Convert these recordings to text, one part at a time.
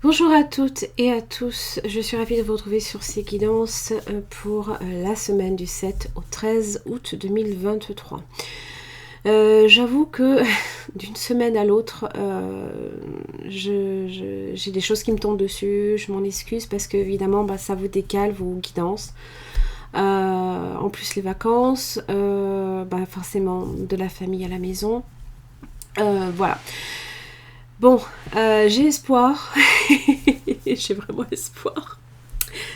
Bonjour à toutes et à tous, je suis ravie de vous retrouver sur ces guidances pour la semaine du 7 au 13 août 2023. J'avoue que d'une semaine à l'autre, j'ai des choses qui me tombent dessus, je m'en excuse parce que évidemment ça vous décale vos guidances. En plus les vacances, forcément de la famille à la maison. Voilà. Bon, j'ai espoir. J'ai vraiment espoir.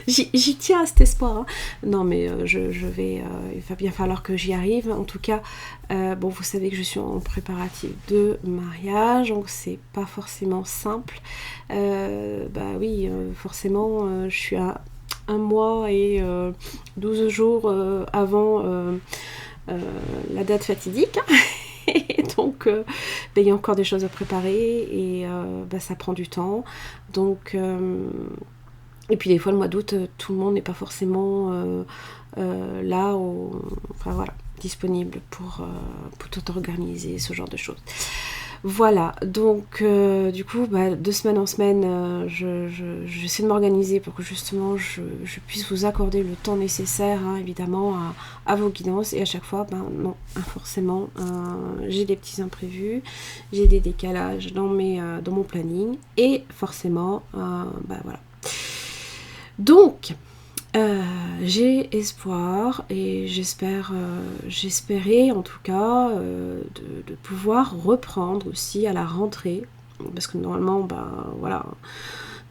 J'y tiens à cet espoir. Hein. Non, mais je vais. Il va bien falloir que j'y arrive. En tout cas, vous savez que je suis en préparatif de mariage, donc c'est pas forcément simple. Forcément, je suis à un mois et 12 jours avant la date fatidique. Et donc, il y a encore des choses à préparer et ça prend du temps. Donc, et puis des fois, le mois d'août, tout le monde n'est pas forcément là, disponible pour tout organiser, ce genre de choses. Voilà, donc du coup, de semaine en semaine, j'essaie de m'organiser pour que justement je puisse vous accorder le temps nécessaire, hein, évidemment, à vos guidances. Et à chaque fois, non, forcément, j'ai des petits imprévus, j'ai des décalages dans mon planning. Et forcément, voilà. Donc, j'ai espoir et j'espérais en tout cas de pouvoir reprendre aussi à la rentrée, parce que normalement,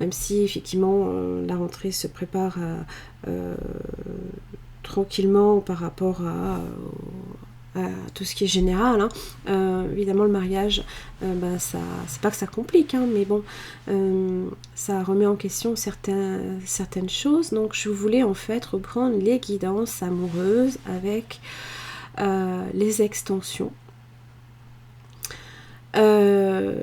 même si effectivement la rentrée se prépare tranquillement par rapport à tout ce qui est général, hein. Évidemment le mariage, c'est pas que ça complique, hein, mais bon, ça remet en question certaines choses. Donc je voulais en fait reprendre les guidances amoureuses avec les extensions. Je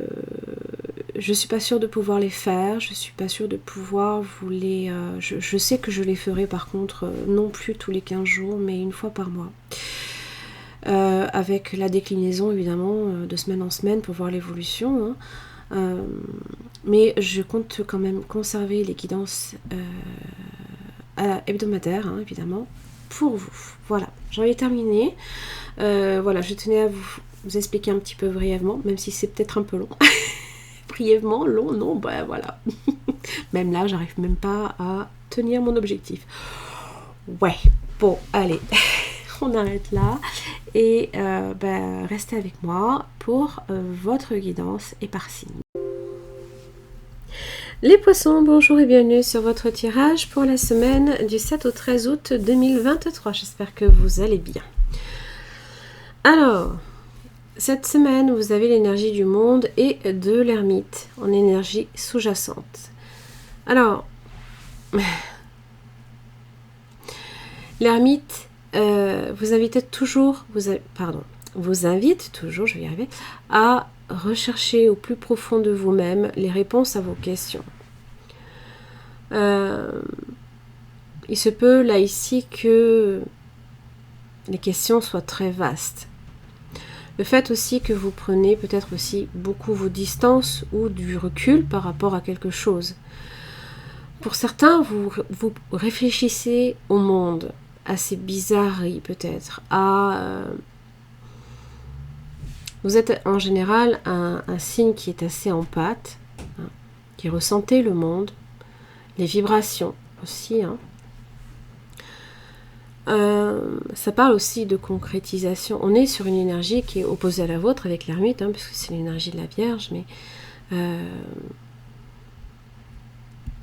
suis pas sûre de pouvoir les faire, je suis pas sûre de pouvoir vous les... je sais que je les ferai par contre non plus tous les 15 jours, mais une fois par mois. Avec la déclinaison évidemment de semaine en semaine pour voir l'évolution, hein. Mais je compte quand même conserver les guidances hebdomadaires, hein, évidemment, pour vous. Voilà, j'en ai terminé. Voilà, je tenais à vous expliquer un petit peu brièvement, même si c'est peut-être un peu long. Brièvement, long, non, voilà. Même là, j'arrive même pas à tenir mon objectif. Ouais, bon, allez. On arrête là et restez avec moi pour votre guidance et par signe. Les poissons, bonjour et bienvenue sur votre tirage pour la semaine du 7 au 13 août 2023. J'espère que vous allez bien. Alors, cette semaine, vous avez l'énergie du monde et de l'ermite en énergie sous-jacente. Alors, l'ermite vous invite toujours, je vais y arriver, à rechercher au plus profond de vous-même les réponses à vos questions. Il se peut là ici que les questions soient très vastes. Le fait aussi que vous prenez peut-être aussi beaucoup vos distances ou du recul par rapport à quelque chose. Pour certains, vous réfléchissez au monde, à ces bizarreries peut-être, vous êtes en général un signe qui est assez en pâte, hein, qui ressentez le monde, les vibrations aussi, hein. Ça parle aussi de concrétisation. On est sur une énergie qui est opposée à la vôtre avec l'ermite, hein, parce que c'est l'énergie de la Vierge, mais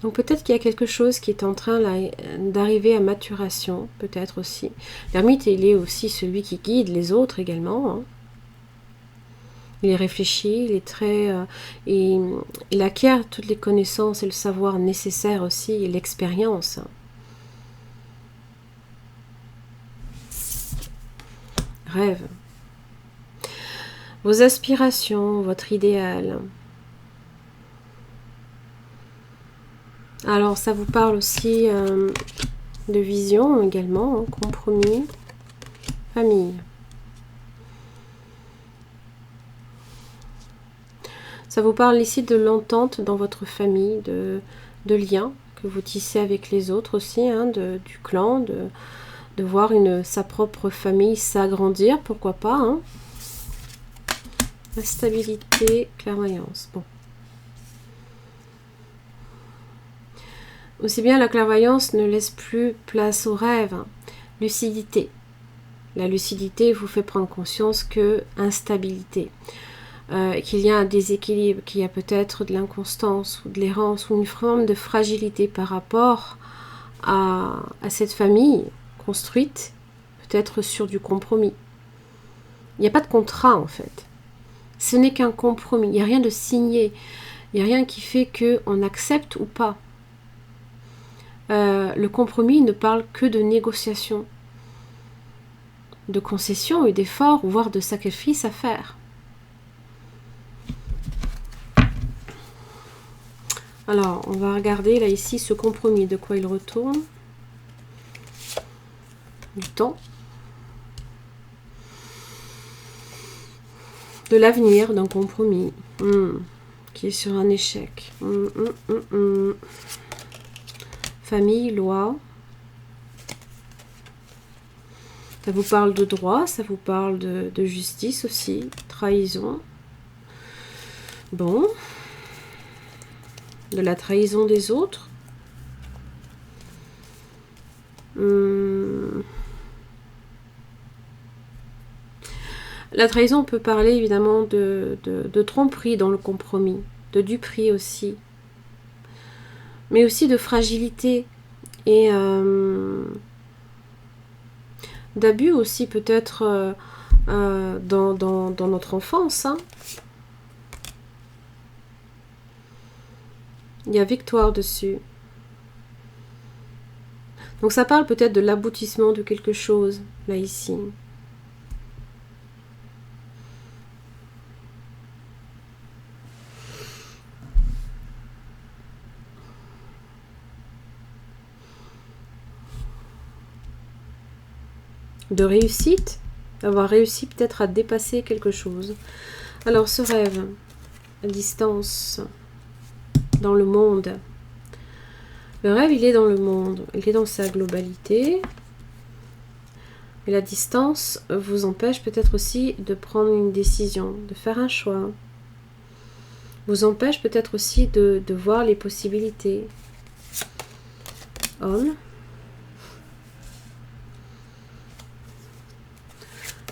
donc peut-être qu'il y a quelque chose qui est en train d'arriver à maturation, peut-être aussi. L'ermite, il est aussi celui qui guide les autres également, hein. Il est réfléchi, il est très... il acquiert toutes les connaissances et le savoir nécessaire aussi, et l'expérience. Rêve. Vos aspirations, votre idéal. Alors, ça vous parle aussi de vision également, hein, compromis, famille. Ça vous parle ici de l'entente dans votre famille, de liens que vous tissez avec les autres aussi, hein, du clan, de voir sa propre famille s'agrandir, pourquoi pas. Hein. La stabilité, clairvoyance. Bon. Aussi bien la clairvoyance ne laisse plus place aux rêves. Lucidité. La lucidité vous fait prendre conscience que instabilité, qu'il y a un déséquilibre, qu'il y a peut-être de l'inconstance ou de l'errance ou une forme de fragilité par rapport à cette famille construite, peut-être sur du compromis. Il n'y a pas de contrat en fait. Ce n'est qu'un compromis. Il n'y a rien de signé. Il n'y a rien qui fait qu'on accepte ou pas. Le compromis ne parle que de négociation, de concession et d'efforts, voire de sacrifices à faire. Alors, on va regarder là ici ce compromis, de quoi il retourne. Du temps. De l'avenir d'un compromis. Qui est sur un échec. Famille, loi. Ça vous parle de droit, ça vous parle de justice aussi, trahison. Bon. De la trahison des autres. La trahison peut parler évidemment de tromperie dans le compromis, de duperie aussi. Mais aussi de fragilité et d'abus aussi peut-être dans notre enfance. Hein. Il y a victoire dessus. Donc ça parle peut-être de l'aboutissement de quelque chose, là ici. De réussite, d'avoir réussi peut-être à dépasser quelque chose. Alors ce rêve, à distance, dans le monde. Le rêve, il est dans le monde, il est dans sa globalité. Et la distance vous empêche peut-être aussi de prendre une décision, de faire un choix. Vous empêche peut-être aussi de voir les possibilités. Homme.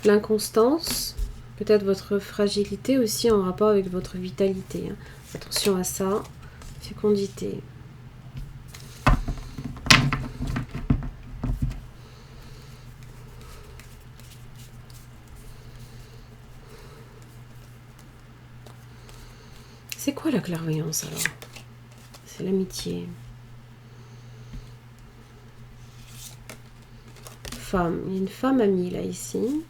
L'inconstance, peut-être votre fragilité aussi en rapport avec votre vitalité. Hein. Attention à ça. Fécondité. C'est quoi la clairvoyance alors? C'est l'amitié. Femme. Il y a une femme amie là ici.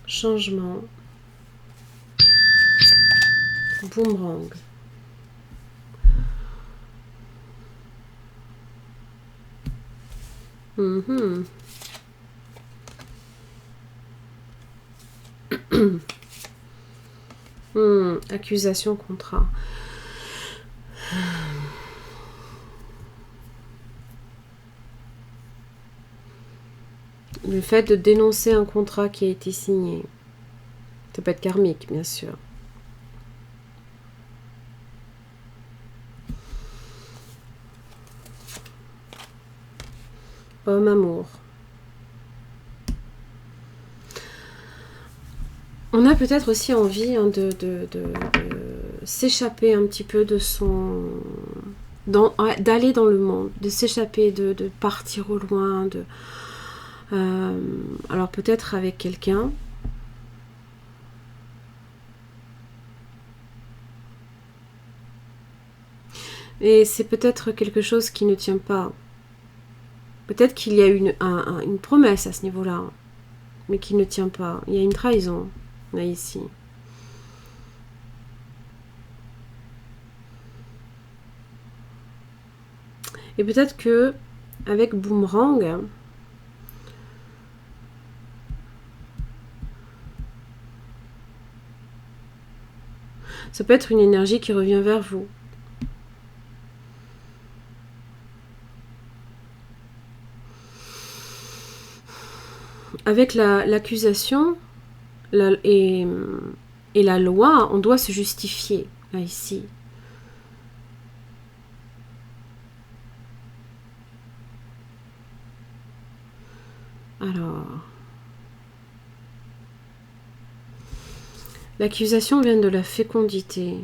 Changement. Boomerang. Accusation, contrat. Le fait de dénoncer un contrat qui a été signé. Ça peut être karmique, bien sûr. Homme, amour. On a peut-être aussi envie hein, de s'échapper un petit peu de son... d'aller dans le monde, de s'échapper, de partir au loin. Alors peut-être avec quelqu'un. Et c'est peut-être quelque chose qui ne tient pas. Peut-être qu'il y a une promesse à ce niveau-là, mais qui ne tient pas. Il y a une trahison, là, ici. Et peut-être que, avec Boomerang, Ça peut être une énergie qui revient vers vous. Avec l'accusation et la loi, on doit se justifier, là, ici. Alors... L'accusation vient de la fécondité.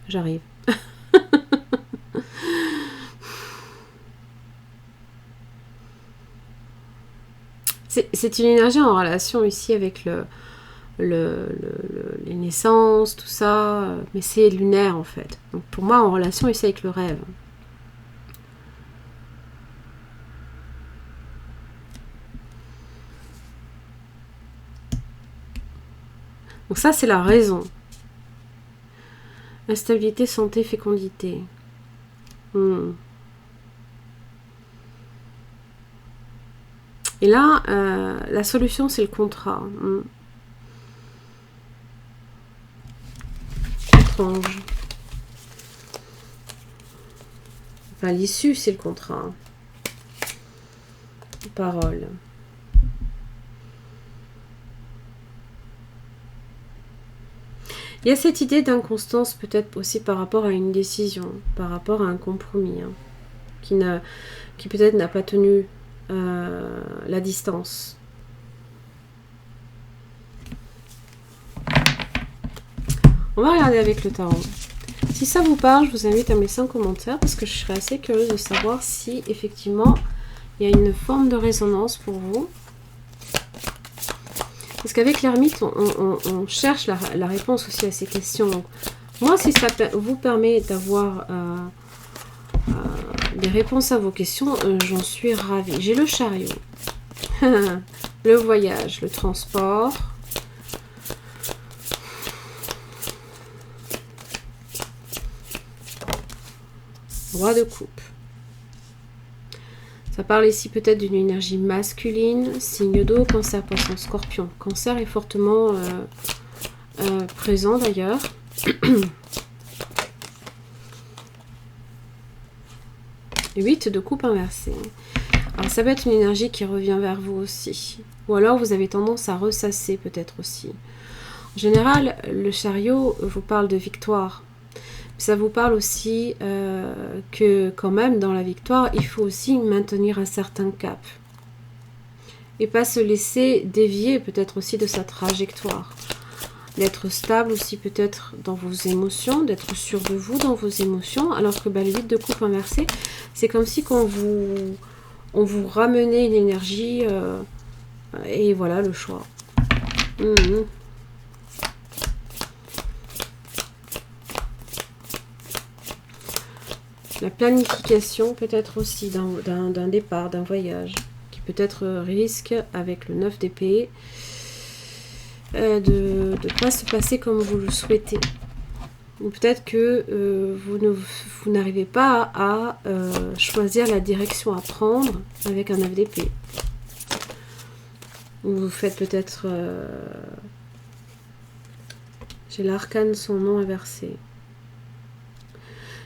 J'arrive. C'est une énergie en relation ici avec les naissances, tout ça, mais c'est lunaire en fait. Donc pour moi, en relation ici avec le rêve. Donc ça, c'est la raison. Instabilité, santé, fécondité. Et là, la solution, c'est le contrat. Étrange. Enfin, l'issue, c'est le contrat. Parole. Il y a cette idée d'inconstance peut-être aussi par rapport à une décision, par rapport à un compromis, hein, qui peut-être n'a pas tenu la distance. On va regarder avec le tarot. Si ça vous parle, je vous invite à me laisser un commentaire parce que je serais assez curieuse de savoir si effectivement il y a une forme de résonance pour vous. Parce qu'avec l'ermite, on cherche la réponse aussi à ces questions. Donc, moi, si ça vous permet d'avoir des réponses à vos questions, j'en suis ravie. J'ai le chariot, le voyage, le transport, roi de coupe. Ça parle ici peut-être d'une énergie masculine, signe d'eau, cancer, poisson, scorpion. Cancer est fortement présent d'ailleurs. 8 de coupe inversée. Alors ça va être une énergie qui revient vers vous aussi. Ou alors vous avez tendance à ressasser peut-être aussi. En général, le chariot vous parle de victoire. Ça vous parle aussi que quand même dans la victoire, il faut aussi maintenir un certain cap. Et pas se laisser dévier peut-être aussi de sa trajectoire. D'être stable aussi peut-être dans vos émotions, d'être sûr de vous dans vos émotions. Alors que le 8 de coupe inversé, c'est comme si on vous ramenait une énergie et voilà le choix. La planification peut-être aussi d'un départ, d'un voyage, qui peut-être risque avec le 9 d'épée de ne pas se passer comme vous le souhaitez. Ou peut-être que vous n'arrivez pas à choisir la direction à prendre avec un 9 d'épée. Ou vous faites peut-être... j'ai l'arcane, son nom inversé.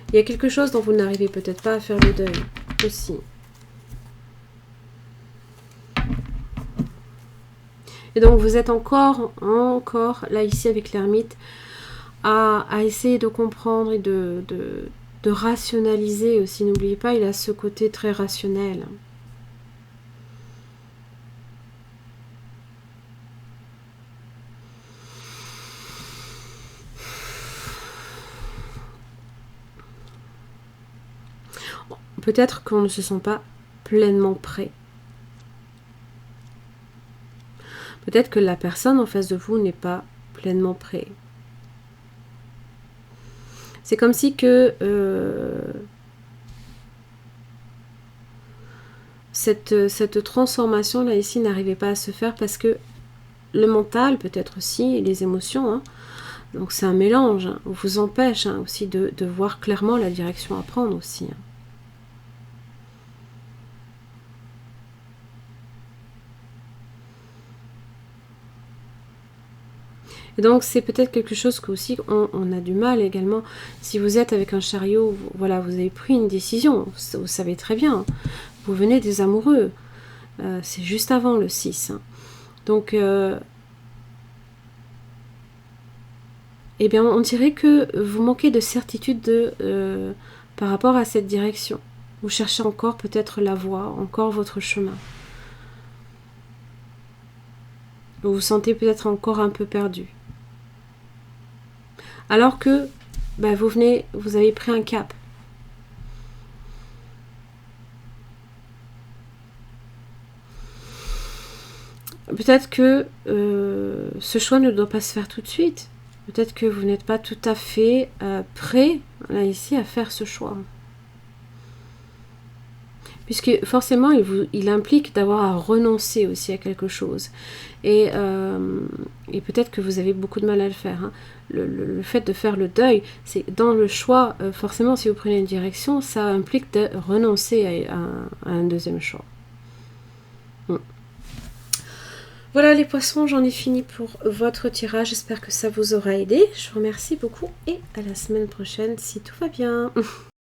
Il y a quelque chose dont vous n'arrivez peut-être pas à faire le deuil aussi. Et donc vous êtes encore là ici avec l'ermite à essayer de comprendre et de rationaliser aussi. N'oubliez pas, il a ce côté très rationnel. Peut-être qu'on ne se sent pas pleinement prêt. Peut-être que la personne en face de vous n'est pas pleinement prêt. C'est comme si que cette transformation là ici n'arrivait pas à se faire parce que le mental peut-être aussi et les émotions, hein, donc c'est un mélange, hein, vous empêche aussi de voir clairement la direction à prendre aussi. Hein. Et donc c'est peut-être quelque chose que aussi on a du mal également. Si vous êtes avec un chariot, voilà, vous avez pris une décision, vous savez très bien, vous venez des amoureux, c'est juste avant le 6. Hein. Donc, eh bien, on dirait que vous manquez de certitude par rapport à cette direction. Vous cherchez encore peut-être la voie, encore votre chemin. Vous vous sentez peut-être encore un peu perdu. Alors que vous avez pris un cap. Peut-être que ce choix ne doit pas se faire tout de suite. Peut-être que vous n'êtes pas tout à fait prêt, là ici, à faire ce choix. Puisque forcément, il implique d'avoir à renoncer aussi à quelque chose. Et peut-être que vous avez beaucoup de mal à le faire. Hein. Le fait de faire le deuil, c'est dans le choix, forcément, si vous prenez une direction, ça implique de renoncer à un deuxième choix. Voilà les poissons, j'en ai fini pour votre tirage. J'espère que ça vous aura aidé. Je vous remercie beaucoup et à la semaine prochaine si tout va bien.